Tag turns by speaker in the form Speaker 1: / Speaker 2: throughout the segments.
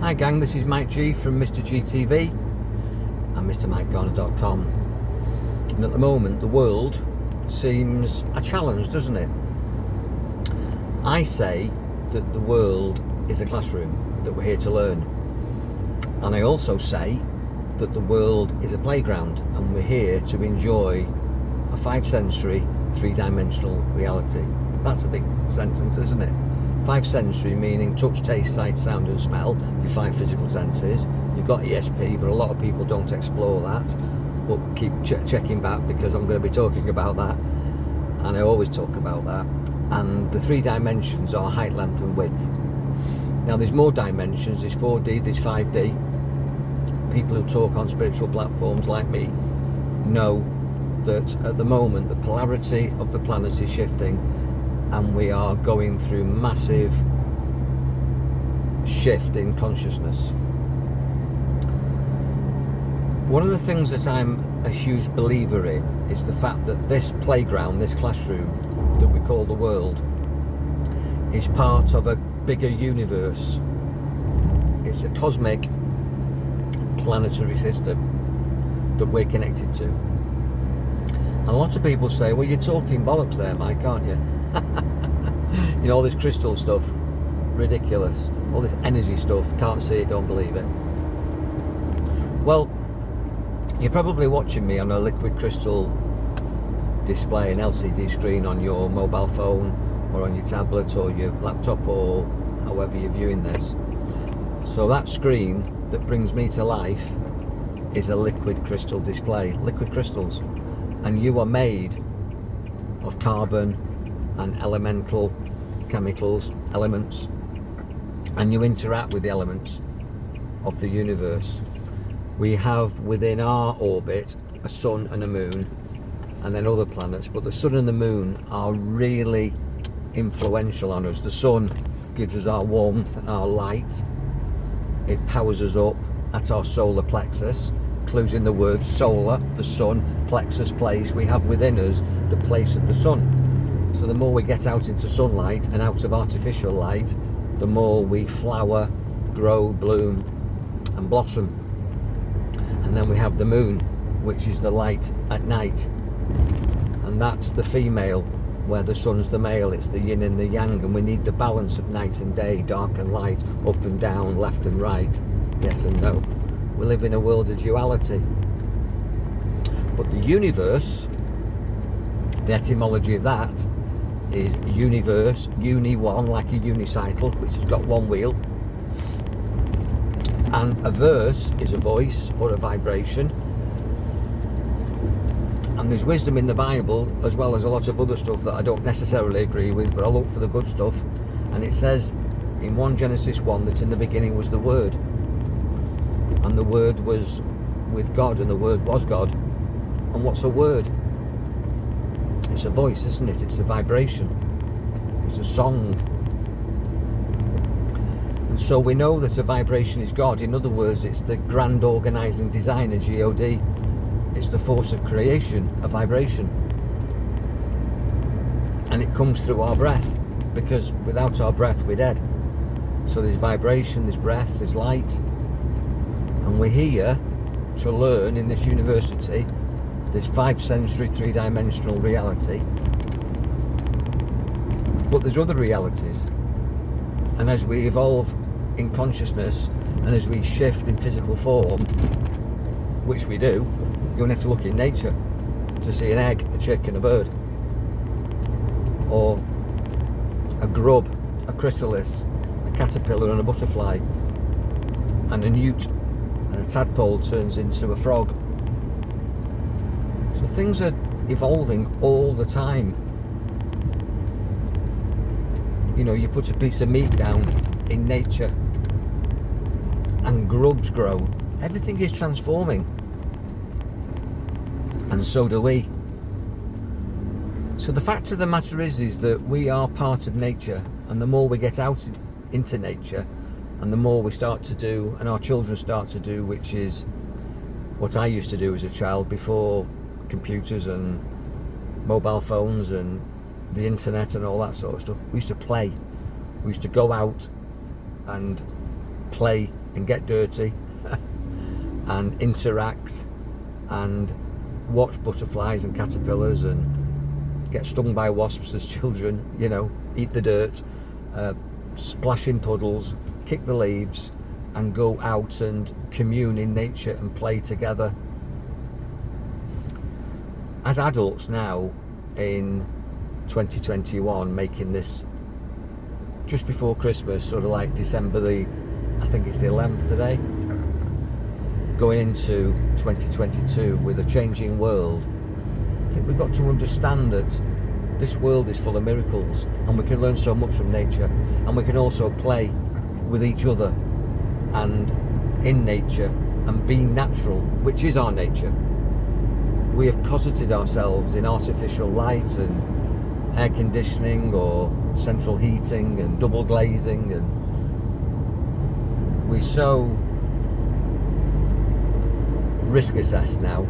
Speaker 1: Hi gang, this is Mike G from Mr. GTV and MrMikeGarner.com. And at the moment the world seems a challenge, doesn't it? I say that the world is a classroom, that we're here to learn. And I also say that the world is a playground and we're here to enjoy a 5-sensory, 3-dimensional reality. That's a big sentence, isn't it? 5 sensory meaning touch, taste, sight, sound and smell, your 5 physical senses. You've got ESP, but a lot of people don't explore that. But keep checking back because I'm going to be talking about that, and I always talk about that. And the 3 dimensions are height, length and width. Now there's more dimensions, there's 4D, there's 5D. People who talk on spiritual platforms like me know that at the moment the polarity of the planet is shifting and we are going through massive shift in consciousness. One of the things that I'm a huge believer in is the fact that this playground, this classroom that we call the world, is part of a bigger universe. It's a cosmic planetary system that we're connected to. And a lot of people say, well, you're talking bollocks there, Mike, aren't you? You know, all this crystal stuff, ridiculous. All this energy stuff, can't see it, don't believe it. Well, you're probably watching me on a liquid crystal display, an LCD screen on your mobile phone or on your tablet or your laptop or however you're viewing this. So that screen that brings me to life is a liquid crystal display, liquid crystals. And you are made of carbon and elemental chemicals, elements, and you interact with the elements of the universe. We have within our orbit a sun and a moon and then other planets, but the sun and the moon are really influential on us. The sun gives us our warmth and our light. It powers us up at our solar plexus, including the word solar, the sun, plexus, place. We have within us the place of the sun. So the more we get out into sunlight and out of artificial light, the more we flower, grow, bloom and blossom. And then we have the moon, which is the light at night. And that's the female, where the sun's the male. It's the yin and the yang, and we need the balance of night and day, dark and light, up and down, left and right, yes and no. We live in a world of duality. But the universe, the etymology of that is universe, uni-one, like a unicycle, which has got one wheel. And a verse is a voice or a vibration. And there's wisdom in the Bible, as well as a lot of other stuff that I don't necessarily agree with, but I look for the good stuff. And it says in 1 Genesis 1 that in the beginning was the Word. And the Word was with God, and the Word was God. And what's a word? It's a voice, isn't it? It's a vibration. It's a song. And so we know that a vibration is God. In other words, it's the grand organising designer, G-O-D. It's the force of creation, a vibration. And it comes through our breath, because without our breath we're dead. So there's vibration, there's breath, there's light. And we're here to learn in this university this 5-sensory, 3-dimensional reality. But there's other realities. And as we evolve in consciousness and as we shift in physical form, which we do, you only have to look in nature to see an egg, a chick and a bird. Or a grub, a chrysalis, a caterpillar and a butterfly. And a newt and a tadpole turns into a frog. So things are evolving all the time. You know, you put a piece of meat down in nature and grubs grow. Everything is transforming. And so do we. So the fact of the matter is that we are part of nature, and the more we get out into nature and the more we start to do, and our children start to do, which is what I used to do as a child before computers and mobile phones and the internet and all that sort of stuff. We used to play. We used to go out and play and get dirty and interact and watch butterflies and caterpillars and get stung by wasps as children, you know, eat the dirt, splash in puddles, kick the leaves, and go out and commune in nature and play together. As adults now in 2021, making this just before Christmas, sort of like December I think it's the 11th today, going into 2022 with a changing world, I think we've got to understand that this world is full of miracles, and we can learn so much from nature, and we can also play with each other and in nature and be natural, which is our nature. We have cosseted ourselves in artificial light and air conditioning or central heating and double glazing, and we so risk assess now,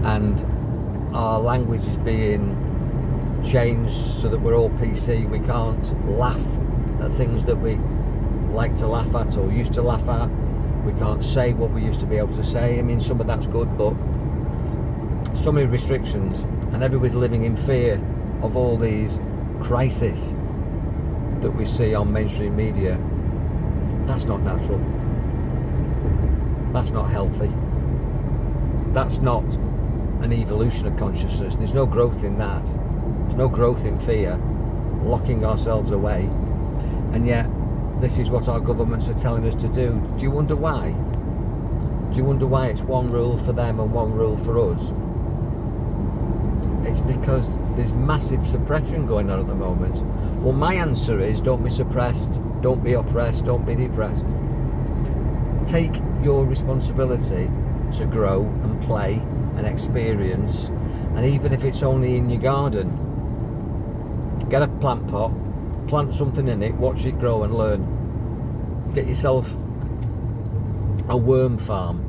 Speaker 1: and our language is being changed so that we're all PC. We can't laugh at things that we like to laugh at or used to laugh at. We can't say what we used to be able to say. I mean, some of that's good, but so many restrictions, and everybody's living in fear of all these crises that we see on mainstream media. That's not natural. That's not healthy. That's not an evolution of consciousness. There's no growth in that. There's no growth in fear, locking ourselves away. And yet, this is what our governments are telling us to do. Do you wonder why? Do you wonder why it's one rule for them and one rule for us? It's because there's massive suppression going on at the moment. Well, my answer is don't be suppressed, don't be oppressed, don't be depressed. Take your responsibility to grow and play and experience, and even if it's only in your garden, get a plant pot, plant something in it, watch it grow and learn. Get yourself a worm farm.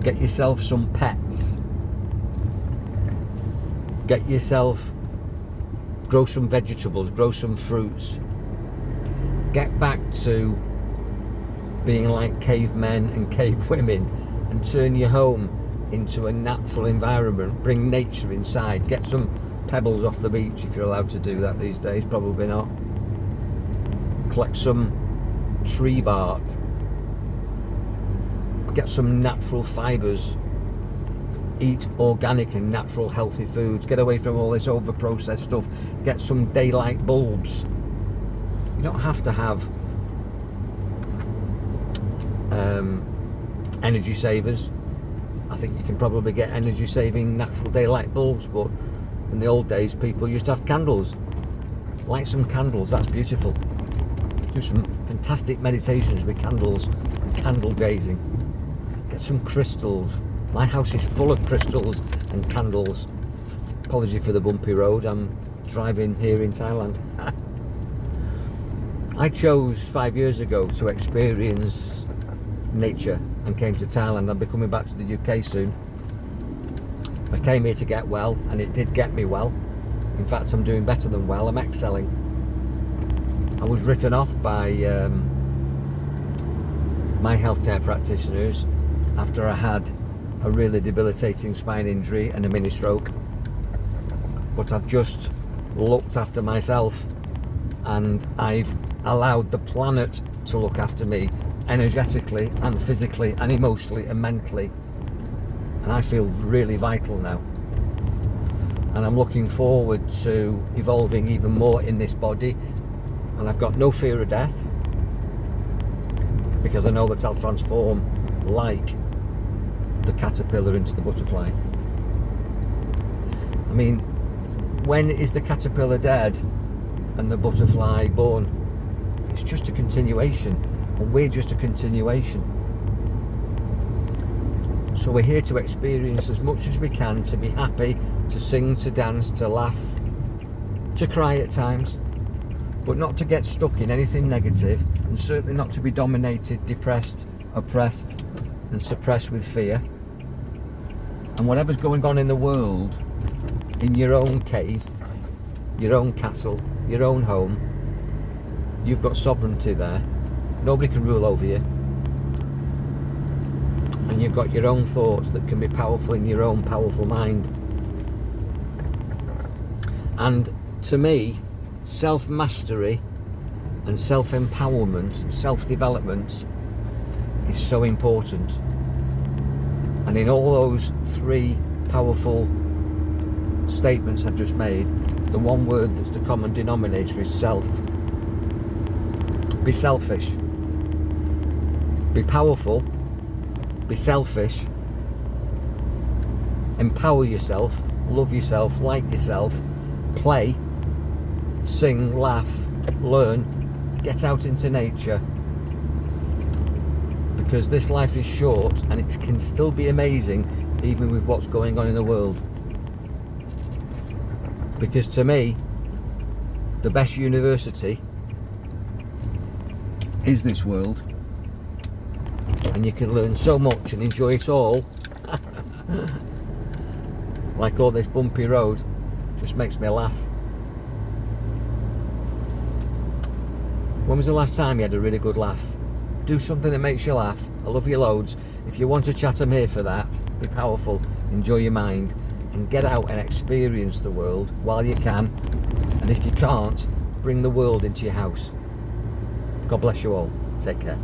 Speaker 1: Get yourself some pets. Get yourself, grow some vegetables, grow some fruits. Get back to being like cavemen and cave women and turn your home into a natural environment. Bring nature inside. Get some pebbles off the beach if you're allowed to do that these days, probably not. Collect some tree bark. Get some natural fibres. Eat organic and natural healthy foods. Get away from all this over processed stuff. Get some daylight bulbs. You don't have to have energy savers. I think you can probably get energy saving natural daylight bulbs, but in the old days people used to have candles. Light some candles, that's beautiful. Do some fantastic meditations with candles, candle gazing. Get some crystals. My house is full of crystals and candles. Apology for the bumpy road, I'm driving here in Thailand. I chose 5 years ago to experience nature and came to Thailand. I'll be coming back to the UK soon. I came here to get well, and it did get me well. In fact, I'm doing better than well, I'm excelling. I was written off by my healthcare practitioners after I had a really debilitating spine injury and a mini stroke, but I've just looked after myself, and I've allowed the planet to look after me energetically and physically and emotionally and mentally, and I feel really vital now, and I'm looking forward to evolving even more in this body, and I've got no fear of death because I know that I'll transform like the caterpillar into the butterfly. I mean, when is the caterpillar dead and the butterfly born? It's just a continuation, and we're just a continuation. So we're here to experience as much as we can, to be happy, to sing, to dance, to laugh, to cry at times, but not to get stuck in anything negative, and certainly not to be dominated, depressed, oppressed and suppressed with fear. And whatever's going on in the world, in your own cave, your own castle, your own home, you've got sovereignty there. Nobody can rule over you. And you've got your own thoughts that can be powerful in your own powerful mind. And to me, self-mastery and self-empowerment, self-development is so important. And in all those three powerful statements I've just made, the one word that's the common denominator is self. Be selfish. Be powerful. Be selfish. Empower yourself. Love yourself. Like yourself. Play. Sing. Laugh. Learn. Get out into nature. Because this life is short and it can still be amazing even with what's going on in the world. Because to me, the best university is this world, and you can learn so much and enjoy it all. Like all this bumpy road just makes me laugh. When was the last time you had a really good laugh? Do something that makes you laugh. I love you loads. If you want to chat, I'm here for that. Be powerful, enjoy your mind, and get out and experience the world while you can. And if you can't, bring the world into your house. God bless you all. Take care.